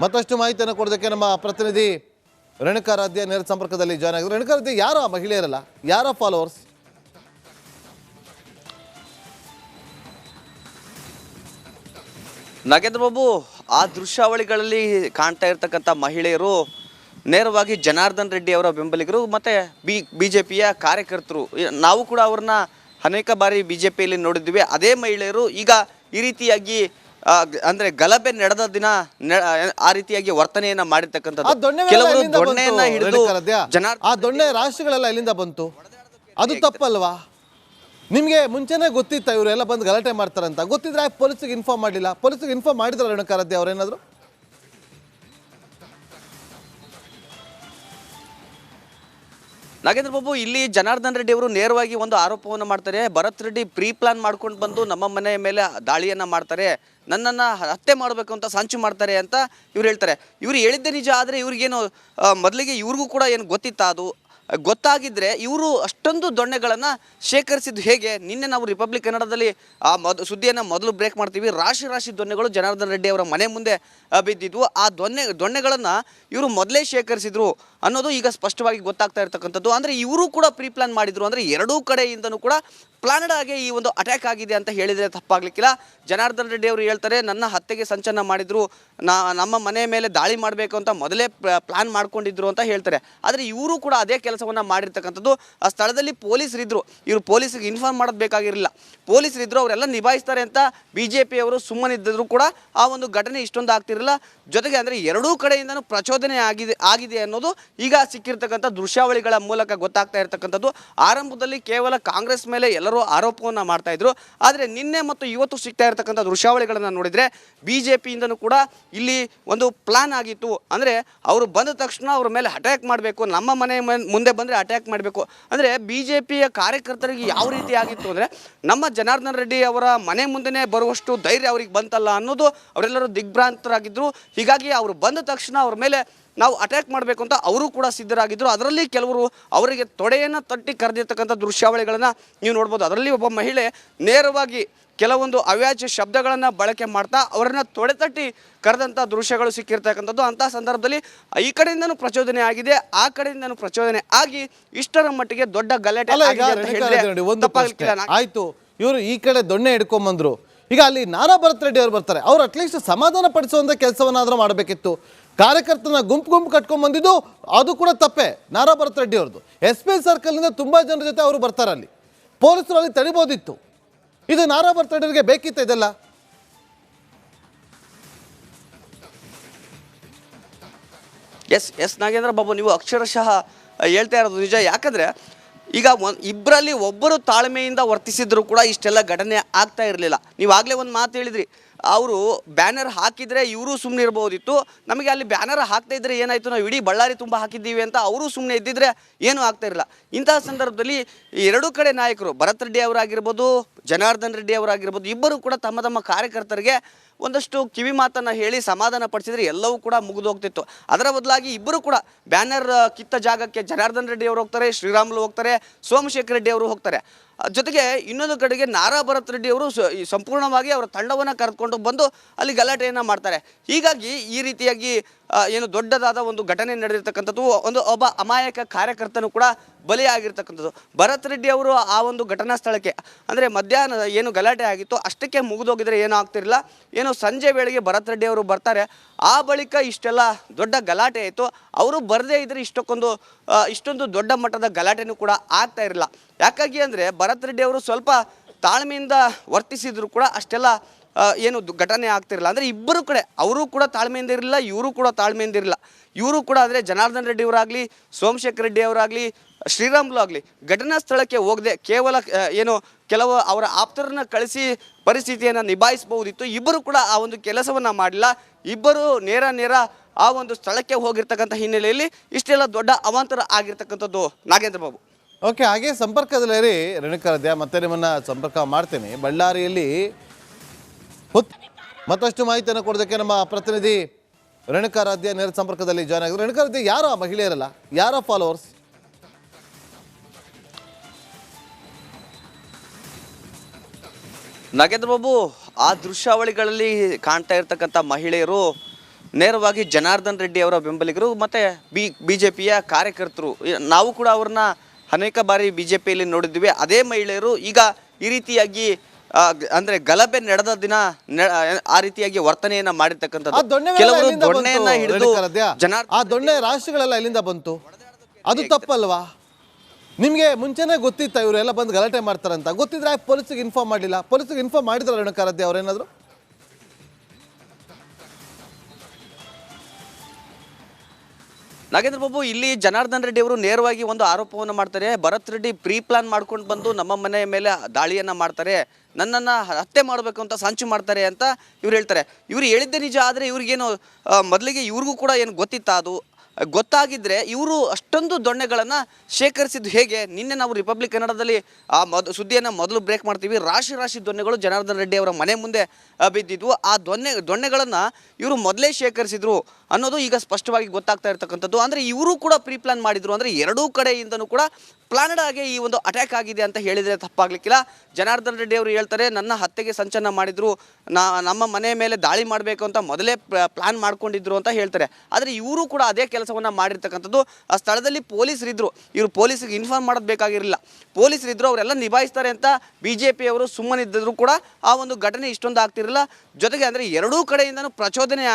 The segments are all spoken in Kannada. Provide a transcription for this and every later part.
ಮತ್ತಷ್ಟು ಮಾಹಿತಿಯನ್ನು ಕೊಡೋದಕ್ಕೆ ನಮ್ಮ ಪ್ರತಿನಿಧಿ ರೇಣುಕಾರಾಧ್ಯ ನೇರ ಸಂಪರ್ಕದಲ್ಲಿ ಜಾಯ್ನ್ ಆಗಿದ್ರು. ರೇಣುಕಾರಾಧ್ಯ, ಯಾರ ಮಹಿಳೆಯರಲ್ಲ, ಯಾರ ಫಾಲೋವರ್ಸ್? ನಾಗೇಂದ್ರ ಬಾಬು, ಆ ದೃಶ್ಯಾವಳಿಗಳಲ್ಲಿ ಕಾಣ್ತಾ ಇರ್ತಕ್ಕಂಥ ಮಹಿಳೆಯರು ನೇರವಾಗಿ ಜನಾರ್ದನ್ ರೆಡ್ಡಿ ಅವರ ಬೆಂಬಲಿಗರು ಮತ್ತು ಬಿಜೆಪಿಯ ಕಾರ್ಯಕರ್ತರು. ನಾವು ಕೂಡ ಅವ್ರನ್ನ ಅನೇಕ ಬಾರಿ ಬಿಜೆಪಿಯಲ್ಲಿ ನೋಡಿದ್ವಿ. ಅದೇ ಮಹಿಳೆಯರು ಈಗ ಈ ರೀತಿಯಾಗಿ ಅಂದ್ರೆ ಗಲಭೆ ನಡೆದ ದಿನ ಆ ರೀತಿಯಾಗಿ ವರ್ತನೆಯನ್ನ ಮಾಡಿರ್ತಕ್ಕಂಥದ್ದು. ಕೆಲವರು ದೊಣ್ಣೆಯನ್ನ ಹಿಡಿದು ಆ ದೊಣ್ಣೆ ರಾಶಿಗಳೆಲ್ಲ ಎಲ್ಲಿಂದ ಬಂತು? ಅದು ತಪ್ಪಲ್ವಾ? ನಿಮಗೆ ಮುಂಚೆನೇ ಗೊತ್ತಿತ್ತ ಇವರೆಲ್ಲ ಬಂದು ಗಲಾಟೆ ಮಾಡ್ತಾರಂತ? ಗೊತ್ತಿದ್ರೆ ಪೊಲೀಸಿಗೆ ಇನ್ಫಾರ್ಮ್ ಮಾಡಲಿಲ್ಲ? ಪೊಲೀಸಿಗೆ ಇನ್ಫಾರ್ಮ್ ಮಾಡಿದ್ರ ರೇಣುಕಾರಾಧ್ಯ ಅವ್ರೇನಾದ್ರು? ನಾಗೇಂದ್ರ ಬಾಬು, ಇಲ್ಲಿ ಜನಾರ್ದನ್ ರೆಡ್ಡಿ ಅವರು ನೇರವಾಗಿ ಒಂದು ಆರೋಪವನ್ನು ಮಾಡ್ತಾರೆ. ಭರತ್ ರೆಡ್ಡಿ ಪ್ರೀ ಪ್ಲಾನ್ ಮಾಡ್ಕೊಂಡು ಬಂದು ನಮ್ಮ ಮನೆಯ ಮೇಲೆ ದಾಳಿಯನ್ನ ಮಾಡ್ತಾರೆ, ನನ್ನನ್ನು ಹತ್ಯೆ ಮಾಡಬೇಕು ಅಂತ ಸಂಚು ಮಾಡ್ತಾರೆ ಅಂತ ಇವ್ರು ಹೇಳ್ತಾರೆ. ಇವ್ರು ಹೇಳಿದ್ದೇ ನಿಜ. ಆದರೆ ಇವ್ರಿಗೇನು ಮೊದಲಿಗೆ ಇವ್ರಿಗೂ ಕೂಡ ಏನು ಗೊತ್ತಿತ್ತಾ? ಅದು ಗೊತ್ತಾಗಿದ್ದರೆ ಇವರು ಅಷ್ಟೊಂದು ದೊಣ್ಣೆಗಳನ್ನು ಶೇಖರಿಸಿದ್ದು ಹೇಗೆ? ನಿನ್ನೆ ನಾವು ರಿಪಬ್ಲಿಕ್ ಕನ್ನಡದಲ್ಲಿ ಆ ಸುದ್ದಿಯನ್ನು ಮೊದಲು ಬ್ರೇಕ್ ಮಾಡ್ತೀವಿ. ರಾಶಿ ರಾಶಿ ದೊಣ್ಣೆಗಳು ಜನಾರ್ದನ್ ರೆಡ್ಡಿ ಅವರ ಮನೆ ಮುಂದೆ ಬಿದ್ದಿದ್ವು. ಆ ದೊಣ್ಣೆಗಳನ್ನು ಇವರು ಮೊದಲೇ ಶೇಖರಿಸಿದ್ರು ಅನ್ನೋದು ಈಗ ಸ್ಪಷ್ಟವಾಗಿ ಗೊತ್ತಾಗ್ತಾ ಇರ್ತಕ್ಕಂಥದ್ದು. ಅಂದರೆ ಇವರು ಕೂಡ ಪ್ರೀ ಪ್ಲಾನ್ ಮಾಡಿದ್ರು. ಅಂದರೆ ಎರಡೂ ಕಡೆಯಿಂದನೂ ಕೂಡ ಪ್ಲಾನಡ್ ಆಗಿ ಈ ಒಂದು ಅಟ್ಯಾಕ್ ಆಗಿದೆ ಅಂತ ಹೇಳಿದರೆ ತಪ್ಪಾಗಲಿಕ್ಕಿಲ್ಲ. ಜನಾರ್ದನ್ ರೆಡ್ಡಿ ಅವರು ಹೇಳ್ತಾರೆ, ನನ್ನ ಹತ್ಯೆಗೆ ಸಂಚನ್ನು ಮಾಡಿದ್ರು, ನಮ್ಮ ಮನೆ ಮೇಲೆ ದಾಳಿ ಮಾಡಬೇಕು ಅಂತ ಮೊದಲೇ ಪ್ಲಾನ್ ಮಾಡ್ಕೊಂಡಿದ್ರು ಅಂತ ಹೇಳ್ತಾರೆ. ಆದರೆ ಇವರು ಕೂಡ ಅದೇ ಕೆಲಸವನ್ನು ಮಾಡಿರ್ತಕ್ಕಂಥದ್ದು. ಆ ಸ್ಥಳದಲ್ಲಿ ಪೊಲೀಸರಿದ್ದರು. ಇವರು ಪೊಲೀಸಿಗೆ ಇನ್ಫಾರ್ಮ್ ಮಾಡೋದು ಬೇಕಾಗಿರಲಿಲ್ಲ. ಪೊಲೀಸರಿದ್ದರು, ಅವರೆಲ್ಲ ನಿಭಾಯಿಸ್ತಾರೆ ಅಂತ ಬಿಜೆಪಿಯವರು ಸುಮ್ಮನಿದ್ದರೂ ಕೂಡ ಆ ಒಂದು ಘಟನೆ ಇಷ್ಟೊಂದು ಆಗ್ತಿರಲಿಲ್ಲ. ಜೊತೆಗೆ ಅಂದರೆ ಎರಡೂ ಕಡೆಯಿಂದನೂ ಪ್ರಚೋದನೆ ಆಗಿದೆ ಅನ್ನೋದು ಈಗ ಸಿಕ್ಕಿರ್ತಕ್ಕಂಥ ದೃಶ್ಯಾವಳಿಗಳ ಮೂಲಕ ಗೊತ್ತಾಗ್ತಾ ಇರ್ತಕ್ಕಂಥದ್ದು. ಆರಂಭದಲ್ಲಿ ಕೇವಲ ಕಾಂಗ್ರೆಸ್ ಮೇಲೆ ಎಲ್ಲರೂ ಆರೋಪವನ್ನು ಮಾಡ್ತಾ ಇದ್ರು. ಆದರೆ ನಿನ್ನೆ ಮತ್ತು ಇವತ್ತು ಸಿಗ್ತಾ ಇರ್ತಕ್ಕಂಥ ದೃಶ್ಯಾವಳಿಗಳನ್ನು ನೋಡಿದರೆ ಬಿಜೆಪಿಯಿಂದನೂ ಕೂಡ ಇಲ್ಲಿ ಒಂದು ಪ್ಲಾನ್ ಆಗಿತ್ತು. ಅಂದರೆ ಅವರು ಬಂದ ತಕ್ಷಣ ಅವ್ರ ಮೇಲೆ ಅಟ್ಯಾಕ್ ಮಾಡಬೇಕು, ನಮ್ಮ ಮನೆ ಮುಂದೆ ಬಂದರೆ ಅಟ್ಯಾಕ್ ಮಾಡಬೇಕು. ಅಂದರೆ ಬಿಜೆಪಿಯ ಕಾರ್ಯಕರ್ತರಿಗೆ ಯಾವ ರೀತಿ ಆಗಿತ್ತು ಅಂದರೆ, ನಮ್ಮ ಜನಾರ್ದನ್ ರೆಡ್ಡಿ ಅವರ ಮನೆ ಮುಂದೆನೇ ಬರುವಷ್ಟು ಧೈರ್ಯ ಅವ್ರಿಗೆ ಬಂತಲ್ಲ ಅನ್ನೋದು ಅವರೆಲ್ಲರೂ ದಿಗ್ಭ್ರಾಂತರಾಗಿದ್ದರು. ಹೀಗಾಗಿ ಅವರು ಬಂದ ತಕ್ಷಣ ಅವ್ರ ಮೇಲೆ ನಾವು ಅಟ್ಯಾಕ್ ಮಾಡಬೇಕು ಅಂತ ಅವರು ಕೂಡ ಸಿದ್ಧರಾಗಿದ್ದರು. ಅದರಲ್ಲಿ ಕೆಲವರು ಅವರಿಗೆ ತೊಡೆಯನ್ನು ತಟ್ಟಿ ಕರೆದಿರ್ತಕ್ಕಂಥ ದೃಶ್ಯಾವಳಿಗಳನ್ನು ನೀವು ನೋಡ್ಬೋದು. ಅದರಲ್ಲಿ ಒಬ್ಬ ಮಹಿಳೆ ನೇರವಾಗಿ ಕೆಲವೊಂದು ಅವ್ಯಾಜ್ಯ ಶಬ್ದಗಳನ್ನು ಬಳಕೆ ಮಾಡ್ತಾ ಅವರನ್ನು ತೊಡೆ ತಟ್ಟಿ ಕರೆದಂಥ ದೃಶ್ಯಗಳು ಸಿಕ್ಕಿರ್ತಕ್ಕಂಥದ್ದು. ಅಂಥ ಸಂದರ್ಭದಲ್ಲಿ ಈ ಕಡೆಯಿಂದನೂ ಪ್ರಚೋದನೆ ಆಗಿದೆ, ಆ ಕಡೆಯಿಂದನೂ ಪ್ರಚೋದನೆ ಆಗಿ ಇಷ್ಟರ ಮಟ್ಟಿಗೆ ದೊಡ್ಡ ಗಲಾಟೆ ಆಯ್ತು. ಇವರು ಈ ಕಡೆ ದೊಣ್ಣೆ ಹಿಡ್ಕೊಂಡ್ಬಂದ್ರು. ಈಗ ಅಲ್ಲಿ ನಾರಾ ಭರತ್ ರೆಡ್ಡಿ ಅವರು ಬರ್ತಾರೆ. ಅವ್ರು ಅಟ್ಲೀಸ್ಟ್ ಸಮಾಧಾನ ಪಡಿಸುವಂಥ ಕೆಲಸವನ್ನಾದರೂ ಮಾಡಬೇಕಿತ್ತು. ಕಾರ್ಯಕರ್ತನ ಗುಂಪು ಕಟ್ಕೊಂಡ್ ಬಂದಿದ್ದು ಅದು ಕೂಡ ತಪ್ಪೆ. ನಾರಾ ಭರತ್ ರೆಡ್ಡಿ ಅವ್ರದ್ದು SP ಸರ್ಕಲ್ನಿಂದ ತುಂಬ ಜನರ ಜೊತೆ ಅವರು ಬರ್ತಾರೆ. ಅಲ್ಲಿ ಪೊಲೀಸರು ಅಲ್ಲಿ ತಡಿಬೋದಿತ್ತು. ಇದು ನಾರಾ ಭರತ್ ರೆಡ್ಡಿಗೆ ಬೇಕಿತ್ತು ಇದೆಲ್ಲ? ಎಸ್ ನಾಗೇಂದ್ರ ಬಾಬು, ನೀವು ಅಕ್ಷರಶಃ ಹೇಳ್ತಾ ಇರೋದು ನಿಜ. ಯಾಕಂದರೆ ಈಗ ಇಬ್ಬರಲ್ಲಿ ಒಬ್ಬರು ತಾಳ್ಮೆಯಿಂದ ವರ್ತಿಸಿದ್ರು ಕೂಡ ಇಷ್ಟೆಲ್ಲ ಘಟನೆ ಆಗ್ತಾ ಇರಲಿಲ್ಲ. ನೀವು ಆಗಲೇ ಒಂದು ಮಾತು ಹೇಳಿದ್ರಿ, ಅವರು ಬ್ಯಾನರ್ ಹಾಕಿದರೆ ಇವರು ಸುಮ್ಮನೆ ಇರ್ಬೋದಿತ್ತು, ನಮಗೆ ಅಲ್ಲಿ ಬ್ಯಾನರ್ ಹಾಕ್ತಾ ಇದ್ದರೆ ಏನಾಯಿತು, ನಾವು ಇಡೀ ಬಳ್ಳಾರಿ ತುಂಬ ಹಾಕಿದ್ದೀವಿ ಅಂತ ಅವರು ಸುಮ್ಮನೆ ಇದ್ದಿದ್ರೆ ಏನೂ ಆಗ್ತಾ ಇರಲಿಲ್ಲ. ಇಂತಹ ಸಂದರ್ಭದಲ್ಲಿ ಎರಡೂ ಕಡೆ ನಾಯಕರು, ಭರತ್ ರೆಡ್ಡಿ ಅವರಾಗಿರ್ಬೋದು, ಜನಾರ್ದನ್ ರೆಡ್ಡಿ ಅವರಾಗಿರ್ಬೋದು, ಇಬ್ಬರು ಕೂಡ ತಮ್ಮ ತಮ್ಮ ಕಾರ್ಯಕರ್ತರಿಗೆ ಒಂದಷ್ಟು ಕಿವಿ ಮಾತನ್ನು ಹೇಳಿ ಸಮಾಧಾನ ಪಡಿಸಿದರೆ ಎಲ್ಲವೂ ಕೂಡ ಮುಗಿದೋಗ್ತಿತ್ತು. ಅದರ ಬದಲಾಗಿ ಇಬ್ಬರು ಕೂಡ ಬ್ಯಾನರ್ ಕಿತ್ತ ಜಾಗಕ್ಕೆ ಜನಾರ್ದನ್ ರೆಡ್ಡಿ ಅವರು ಹೋಗ್ತಾರೆ, ಶ್ರೀರಾಮುಲು ಹೋಗ್ತಾರೆ, ಸೋಮಶೇಖರ್ ರೆಡ್ಡಿ ಅವರು ಹೋಗ್ತಾರೆ. ಜೊತೆಗೆ ಇನ್ನೊಂದು ಕಡೆಗೆ ನಾರಾ ಭರತ್ ರೆಡ್ಡಿ ಅವರು ಸಂಪೂರ್ಣವಾಗಿ ಅವರ ತಂಡವನ್ನು ಕರೆದುಕೊಂಡು ಬಂದು ಅಲ್ಲಿ ಗಲಾಟೆಯನ್ನು ಮಾಡ್ತಾರೆ. ಹೀಗಾಗಿ ಈ ರೀತಿಯಾಗಿ ಏನು ದೊಡ್ಡದಾದ ಒಂದು ಘಟನೆ ನಡೆದಿರ್ತಕ್ಕಂಥದ್ದು. ಒಬ್ಬ ಅಮಾಯಕ ಕಾರ್ಯಕರ್ತನು ಕೂಡ ಬಲಿಯಾಗಿರ್ತಕ್ಕಂಥದ್ದು. ಭರತ್ ರೆಡ್ಡಿ ಅವರು ಆ ಒಂದು ಘಟನಾ ಸ್ಥಳಕ್ಕೆ ಅಂದರೆ ಮಧ್ಯಾಹ್ನ ಏನು ಗಲಾಟೆ ಆಗಿತ್ತು ಅಷ್ಟಕ್ಕೆ ಮುಗಿದೋಗಿದ್ರೆ ಏನೂ ಆಗ್ತಿರಲಿಲ್ಲ. ಏನು ಸಂಜೆ ವೇಳೆಗೆ ಭರತ್ ರೆಡ್ಡಿ ಅವರು ಬರ್ತಾರೆ. ಆ ಬಳಿಕ ಇಷ್ಟೆಲ್ಲ ದೊಡ್ಡ ಗಲಾಟೆ ಆಯಿತು. ಅವರು ಬರದೇ ಇದ್ದರೆ ಇಷ್ಟೊಂದು ದೊಡ್ಡ ಮಟ್ಟದ ಗಲಾಟೆನೂ ಕೂಡ ಆಗ್ತಾ ಇರಲಿಲ್ಲ. ಯಾಕಾಗಿ ಅಂದರೆ ಭರತ್ ರೆಡ್ಡಿ ಅವರು ಸ್ವಲ್ಪ ತಾಳ್ಮೆಯಿಂದ ವರ್ತಿಸಿದ್ರು ಕೂಡ ಅಷ್ಟೆಲ್ಲ ಏನು ಘಟನೆ ಆಗ್ತಿರಲಿಲ್ಲ. ಅಂದರೆ ಇಬ್ಬರು ಕಡೆ ಅವರು ಕೂಡ ತಾಳ್ಮೆಯಿಂದ ಇರಲಿಲ್ಲ, ಇವರು ಕೂಡ ತಾಳ್ಮೆಯಿಂದ ಇರಲಿಲ್ಲ. ಇವರು ಕೂಡ ಅಂದರೆ ಜನಾರ್ದನ್ ರೆಡ್ಡಿ ಅವರಾಗಲಿ, ಸೋಮಶೇಖರ್ ರೆಡ್ಡಿ ಅವರಾಗಲಿ, ಶ್ರೀರಾಮುಲು ಆಗಲಿ ಘಟನಾ ಸ್ಥಳಕ್ಕೆ ಹೋಗದೆ ಕೇವಲ ಏನು ಕೆಲವು ಅವರ ಆಪ್ತರನ್ನ ಕಳಿಸಿ ಪರಿಸ್ಥಿತಿಯನ್ನು ನಿಭಾಯಿಸಬಹುದಿತ್ತು. ಇಬ್ಬರು ಕೂಡ ಆ ಒಂದು ಕೆಲಸವನ್ನು ಮಾಡಲಿಲ್ಲ. ಇಬ್ಬರು ನೇರ ಆ ಒಂದು ಸ್ಥಳಕ್ಕೆ ಹೋಗಿರ್ತಕ್ಕಂಥ ಹಿನ್ನೆಲೆಯಲ್ಲಿ ಇಷ್ಟೆಲ್ಲ ದೊಡ್ಡ ಅವಾಂತರ ಆಗಿರ್ತಕ್ಕಂಥದ್ದು ನಾಗೇಂದ್ರ ಬಾಬು. ಓಕೆ, ಹಾಗೆ ಸಂಪರ್ಕದಲ್ಲಿರಿ ರೇಣುಕಾರಾಧ್ಯ, ಮತ್ತೆ ನಿಮ್ಮನ್ನ ಸಂಪರ್ಕ ಮಾಡ್ತೇನೆ. ಬಳ್ಳಾರಿಯಲ್ಲಿ ಮತ್ತಷ್ಟು ಮಾಹಿತಿಯನ್ನು ಕೊಡೋದಕ್ಕೆ ನಮ್ಮ ಪ್ರತಿನಿಧಿ ರೇಣುಕಾರಾಧ್ಯ ನೇರ ಸಂಪರ್ಕದಲ್ಲಿ ಜಾಯ್ನ್ ಆಗಿದ್ರು. ರೇಣುಕಾರಾಧ್ಯ, ಯಾರ ಮಹಿಳೆಯರಲ್ಲ, ಯಾರ ಫಾಲೋವರ್ಸ್? ನಾಗೇಂದ್ರ ಬಾಬು, ಆ ದೃಶ್ಯಾವಳಿಗಳಲ್ಲಿ ಕಾಣ್ತಾ ಇರ್ತಕ್ಕಂಥ ಮಹಿಳೆಯರು ನೇರವಾಗಿ ಜನಾರ್ದನ್ ರೆಡ್ಡಿ ಅವರ ಬೆಂಬಲಿಗರು ಮತ್ತು BJPಯ ಕಾರ್ಯಕರ್ತರು. ನಾವು ಕೂಡ ಅವ್ರನ್ನ ಅನೇಕ ಬಾರಿ BJPಯಲ್ಲಿ ನೋಡಿದ್ವಿ. ಅದೇ ಮಹಿಳೆಯರು ಈಗ ಈ ರೀತಿಯಾಗಿ ಅಂದ್ರೆ ಗಲಭೆ ನಡೆದ ದಿನ ಆ ರೀತಿಯಾಗಿ ವರ್ತನೆಯನ್ನ ಮಾಡಿರ್ತಕ್ಕಂಥದ್ದು. ಕೆಲವರು ದೊಣ್ಣೆಯನ್ನ ಹಿಡಿದು ಆ ದೊಣ್ಣೆ ರಾಶಿಗಳೆಲ್ಲ ಎಲ್ಲಿಂದ ಬಂತು? ಅದು ತಪ್ಪಲ್ವಾ? ನಿಮಗೆ ಮುಂಚೆನೇ ಗೊತ್ತಿತ್ತ ಇವರೆಲ್ಲ ಬಂದು ಗಲಾಟೆ ಮಾಡ್ತಾರಂತ? ಗೊತ್ತಿದ್ರೆ ಪೊಲೀಸಿಗೆ ಇನ್ಫಾರ್ಮ್ ಮಾಡಲಿಲ್ಲ? ಪೊಲೀಸಿಗೆ ಇನ್ಫಾರ್ಮ್ ಮಾಡಿದ್ರೆ ರೇಣುಕಾರಾಧ್ಯ ಅವ್ರೇನಾದ್ರು? ನಾಗೇಂದ್ರ ಬಾಬು, ಇಲ್ಲಿ ಜನಾರ್ದನ್ ರೆಡ್ಡಿ ಅವರು ನೇರವಾಗಿ ಒಂದು ಆರೋಪವನ್ನು ಮಾಡ್ತಾರೆ. ಭರತ್ ರೆಡ್ಡಿ ಪ್ರೀ ಪ್ಲಾನ್ ಮಾಡ್ಕೊಂಡು ಬಂದು ನಮ್ಮ ಮನೆಯ ಮೇಲೆ ದಾಳಿಯನ್ನ ಮಾಡ್ತಾರೆ, ನನ್ನನ್ನು ಹತ್ಯೆ ಮಾಡಬೇಕು ಅಂತ ಸಂಚು ಮಾಡ್ತಾರೆ ಅಂತ ಇವ್ರು ಹೇಳ್ತಾರೆ. ಇವ್ರು ಹೇಳಿದ್ದೆ ನಿಜ. ಆದರೆ ಇವ್ರಿಗೇನು ಮೊದಲಿಗೆ ಇವ್ರಿಗೂ ಕೂಡ ಏನು ಗೊತ್ತಿತ್ತಾ? ಅದು ಗೊತ್ತಾಗಿದ್ದರೆ ಇವರು ಅಷ್ಟೊಂದು ದೊಣ್ಣೆಗಳನ್ನು ಶೇಖರಿಸಿದ್ದು ಹೇಗೆ? ನಿನ್ನೆ ನಾವು ರಿಪಬ್ಲಿಕ್ ಕನ್ನಡದಲ್ಲಿ ಆ ಸುದ್ದಿಯನ್ನು ಮೊದಲು ಬ್ರೇಕ್ ಮಾಡ್ತೀವಿ. ರಾಶಿ ದೊಣ್ಣೆಗಳು ಜನಾರ್ದನ್ ರೆಡ್ಡಿ ಅವರ ಮನೆ ಮುಂದೆ ಬಿದ್ದಿದ್ವು. ಆ ದೊಣ್ಣೆಗಳನ್ನು ಇವರು ಮೊದಲೇ ಶೇಖರಿಸಿದ್ರು ಅನ್ನೋದು ಈಗ ಸ್ಪಷ್ಟವಾಗಿ ಗೊತ್ತಾಗ್ತಾ ಇರ್ತಕ್ಕಂಥದ್ದು. ಅಂದರೆ ಇವರು ಕೂಡ ಪ್ರೀ ಪ್ಲಾನ್ ಮಾಡಿದ್ರು. ಅಂದರೆ ಎರಡೂ ಕಡೆಯಿಂದನೂ ಕೂಡ ಪ್ಲಾನಡ್ ಆಗಿ ಈ ಒಂದು ಅಟ್ಯಾಕ್ ಆಗಿದೆ ಅಂತ ಹೇಳಿದರೆ ತಪ್ಪಾಗಲಿಕ್ಕಿಲ್ಲ. ಜನಾರ್ದನ್ ರೆಡ್ಡಿ ಅವರು ಹೇಳ್ತಾರೆ, ನನ್ನ ಹತ್ಯೆಗೆ ಸಂಚನ್ನು ಮಾಡಿದ್ರು, ನಮ್ಮ ಮನೆ ಮೇಲೆ ದಾಳಿ ಮಾಡಬೇಕು ಅಂತ ಮೊದಲೇ ಪ್ಲಾನ್ ಮಾಡ್ಕೊಂಡಿದ್ರು ಅಂತ ಹೇಳ್ತಾರೆ. ಆದರೆ ಇವರು ಕೂಡ ಅದೇ ಕೆಲಸವನ್ನು ಮಾಡಿರ್ತಕ್ಕಂಥದ್ದು. ಆ ಸ್ಥಳದಲ್ಲಿ ಪೊಲೀಸರಿದ್ದರು. ಇವರು ಪೊಲೀಸಿಗೆ ಇನ್ಫಾರ್ಮ್ ಮಾಡೋದು ಬೇಕಾಗಿರಲಿಲ್ಲ. ಪೊಲೀಸರಿದ್ದರು, ಅವರೆಲ್ಲ ನಿಭಾಯಿಸ್ತಾರೆ ಅಂತ BJPಯವರು ಸುಮ್ಮನಿದ್ದರೂ ಕೂಡ ಆ ಒಂದು ಘಟನೆ ಇಷ್ಟೊಂದು ಆಗ್ತಿರಲಿಲ್ಲ. ಜೊತೆಗೆ ಅಂದರೆ ಎರಡೂ ಕಡೆಯಿಂದನೂ ಪ್ರಚೋದನೆ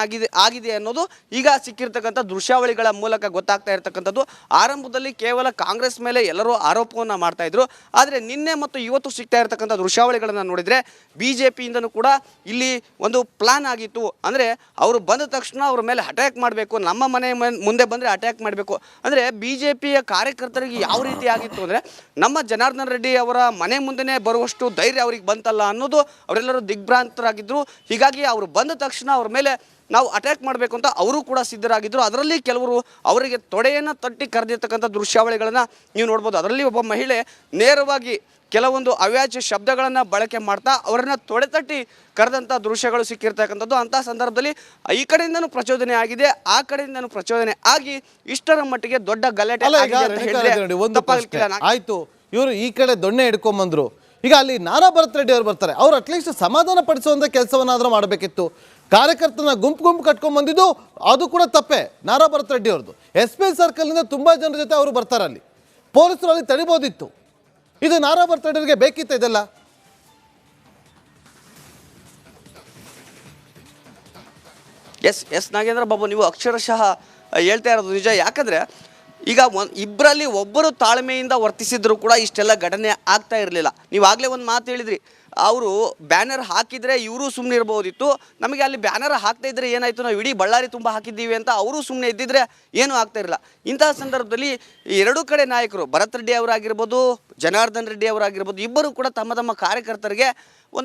ಆಗಿದೆ ಅನ್ನೋದು ಈಗ ಸಿಕ್ಕಿರ್ತಕ್ಕಂಥ ದೃಶ್ಯಾವಳಿಗಳ ಮೂಲಕ ಗೊತ್ತಾಗ್ತಾ ಇರ್ತಕ್ಕಂಥದ್ದು. ಆರಂಭದಲ್ಲಿ ಕೇವಲ ಕಾಂಗ್ರೆಸ್ ಮೇಲೆ ಎಲ್ಲರೂ ಆರೋಪವನ್ನು ಮಾಡ್ತಾ ಇದ್ರು. ಆದರೆ ನಿನ್ನೆ ಮತ್ತು ಇವತ್ತು ಸಿಗ್ತಾ ಇರ್ತಕ್ಕಂಥ ದೃಶ್ಯಾವಳಿಗಳನ್ನು ನೋಡಿದರೆ BJPಯಿಂದನೂ ಕೂಡ ಇಲ್ಲಿ ಒಂದು ಪ್ಲಾನ್ ಆಗಿತ್ತು. ಅಂದರೆ ಅವರು ಬಂದ ತಕ್ಷಣ ಅವ್ರ ಮೇಲೆ ಅಟ್ಯಾಕ್ ಮಾಡಬೇಕು, ನಮ್ಮ ಮನೆ ಮುಂದೆ ಬಂದರೆ ಅಟ್ಯಾಕ್ ಮಾಡಬೇಕು. ಅಂದರೆ BJPಯ ಕಾರ್ಯಕರ್ತರಿಗೆ ಯಾವ ರೀತಿ ಆಗಿತ್ತು ಅಂದರೆ, ನಮ್ಮ ಜನಾರ್ದನ್ ರೆಡ್ಡಿ ಅವರ ಮನೆ ಮುಂದೆನೇ ಬರುವಷ್ಟು ಧೈರ್ಯ ಅವ್ರಿಗೆ ಬಂತಲ್ಲ ಅನ್ನೋದು ಅವರೆಲ್ಲರೂ ದಿಗ್ಭ್ರಾಂತರಾಗಿದ್ದರು. ಹೀಗಾಗಿ ಅವರು ಬಂದ ತಕ್ಷಣ ಅವ್ರ ಮೇಲೆ ನಾವು ಅಟ್ಯಾಕ್ ಮಾಡಬೇಕು ಅಂತ ಅವರು ಕೂಡ ಸಿದ್ಧರಾಗಿದ್ದರು. ಅದರಲ್ಲಿ ಕೆಲವರು ಅವರಿಗೆ ತೊಡೆಯನ್ನು ತಟ್ಟಿ ಕರೆದಿರ್ತಕ್ಕಂಥ ದೃಶ್ಯಾವಳಿಗಳನ್ನು ನೀವು ನೋಡ್ಬೋದು. ಅದರಲ್ಲಿ ಒಬ್ಬ ಮಹಿಳೆ ನೇರವಾಗಿ ಕೆಲವೊಂದು ಅವ್ಯಾಜ್ಯ ಶಬ್ದಗಳನ್ನು ಬಳಕೆ ಮಾಡ್ತಾ ಅವರನ್ನ ತೊಡೆ ತಟ್ಟಿ ಕರೆದಂಥ ದೃಶ್ಯಗಳು ಸಿಕ್ಕಿರ್ತಕ್ಕಂಥದ್ದು. ಅಂಥ ಸಂದರ್ಭದಲ್ಲಿ ಈ ಕಡೆಯಿಂದನೂ ಪ್ರಚೋದನೆ ಆಗಿದೆ, ಆ ಕಡೆಯಿಂದನೂ ಪ್ರಚೋದನೆ ಆಗಿ ಇಷ್ಟರ ಮಟ್ಟಿಗೆ ದೊಡ್ಡ ಗಲಾಟೆ ಆಯ್ತು. ಇವರು ಈ ಕಡೆ ದೊಣ್ಣೆ ಹಿಡ್ಕೊಂಡ್ಬಂದ್ರು. ಈಗ ಅಲ್ಲಿ ನಾರಾ ಭರತ್ ರೆಡ್ಡಿ ಅವರು ಬರ್ತಾರೆ. ಅವ್ರು ಅಟ್ಲೀಸ್ಟ್ ಸಮಾಧಾನ ಪಡಿಸುವಂಥ ಕೆಲಸವನ್ನಾದರೂ ಮಾಡಬೇಕಿತ್ತು. ಕಾರ್ಯಕರ್ತನ ಗುಂಪು ಕಟ್ಕೊಂಡ್ ಬಂದಿದ್ದು ಅದು ಕೂಡ ತಪ್ಪೇ. ನಾರಾ ಭರತ್ ರೆಡ್ಡಿ ಅವ್ರದ್ದು SP ಸರ್ಕಲ್ನಿಂದ ತುಂಬ ಜನರ ಜೊತೆ ಅವರು ಬರ್ತಾರೆ. ಅಲ್ಲಿ ಪೊಲೀಸರು ಅಲ್ಲಿ ತಡಿಬೋದಿತ್ತು. ಇದು ನಾರಾ ಭರತ್ ರೆಡ್ಡಿಗೆ ಬೇಕಿತ್ತು ಇದೆಲ್ಲ? ಎಸ್ ನಾಗೇಂದ್ರ ಬಾಬು, ನೀವು ಅಕ್ಷರಶಃ ಹೇಳ್ತಾ ಇರೋದು ನಿಜ. ಯಾಕಂದರೆ ಈಗ ಇಬ್ಬರಲ್ಲಿ ಒಬ್ಬರು ತಾಳ್ಮೆಯಿಂದ ವರ್ತಿಸಿದ್ರು ಕೂಡ ಇಷ್ಟೆಲ್ಲ ಘಟನೆ ಆಗ್ತಾ ಇರಲಿಲ್ಲ. ನೀವು ಆಗಲೇ ಒಂದು ಮಾತು ಹೇಳಿದ್ರಿ, ಅವರು ಬ್ಯಾನರ್ ಹಾಕಿದರೆ ಇವರು ಸುಮ್ಮನೆ ಇರ್ಬೋದಿತ್ತು. ನಮಗೆ ಅಲ್ಲಿ ಬ್ಯಾನರ್ ಹಾಕ್ತಾ ಇದ್ದರೆ ಏನಾಯಿತು, ನಾವು ಇಡೀ ಬಳ್ಳಾರಿ ತುಂಬ ಹಾಕಿದ್ದೀವಿ ಅಂತ ಅವರು ಸುಮ್ಮನೆ ಇದ್ದಿದ್ರೆ ಏನೂ ಆಗ್ತಾ ಇರಲಿಲ್ಲ. ಇಂತಹ ಸಂದರ್ಭದಲ್ಲಿ ಎರಡೂ ಕಡೆ ನಾಯಕರು, ಭರತ್ ರೆಡ್ಡಿ ಅವರಾಗಿರ್ಬೋದು, ಜನಾರ್ದನ್ ರೆಡ್ಡಿ ಅವರಾಗಿರ್ಬೋದು, ಇಬ್ಬರು ಕೂಡ ತಮ್ಮ ಕಾರ್ಯಕರ್ತರಿಗೆ